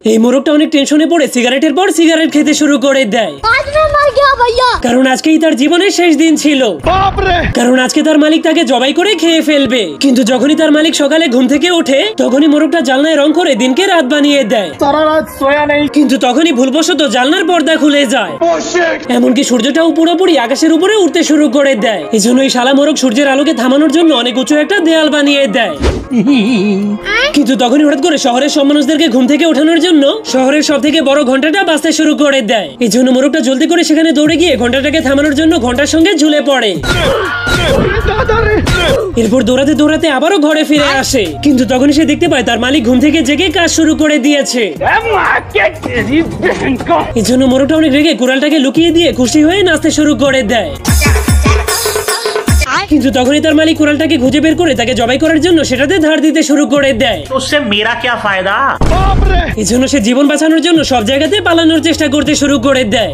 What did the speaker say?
এই মোরগটা অনেক টেনশনে পড়ে সিগারেটের পর সিগারেট খেতে শুরু করে দেয়। কারণ আজকেই তার জীবনের শেষ দিন ছিল। কারণ আজকে তার মালিক তাকে জবাই করে খেয়ে ফেলবে। কিন্তু যখনই তার মালিক সকালে ঘুম থেকে ওঠে তখনই মোরগটা জানলায় রং করে দিনকে রাত বানিয়ে দেয়। কিন্তু তখনই ভুলবশত জানলার পর্দা খুলে যায়। এমনকি সূর্যটাও পুরোপুরি আকাশের উপরে উঠতে শুরু করে দেয়। এই জন্য এই শালা মোরগ সূর্যের আলোকে থামানোর জন্য অনেক উঁচু একটা দেয়াল বানিয়ে দেয়। কিন্তু তখনই হঠাৎ করে শহরের সব মানুষদেরকে ঘুম থেকে ওঠানোর জন্য শহরের সব থেকে বড় ঘন্টাটা বাজতে শুরু করে দেয়। এই জন্য মোরগটা জলদি করে সেখানে দৌড়ে গিয়ে ঘন্টাটাকে থামানোর জন্য ঘন্টার সঙ্গে ঝুলে পড়ে। এরপর দৌড়াতে দৌড়াতে আবারও ঘরে ফিরে আসে। কিন্তু তখন সে দেখতে পায় তার মালিক ঘুম থেকে জেগে কাজ শুরু করে দিয়েছে। এই জন্য মোরগটা অনেক রেগে কুড়ালটাকে লুকিয়ে দিয়ে খুশি হয়ে নাচতে শুরু করে দেয়। কিন্তু তখনই তার মালিক কুড়ালটাকে খুঁজে বের করে তাকে জবাই করার জন্য সেটাতে ধার দিতে শুরু করে দেয়। এই জন্য সে জীবন বাঁচানোর জন্য সব জায়গাতে পালানোর চেষ্টা করতে শুরু করে দেয়।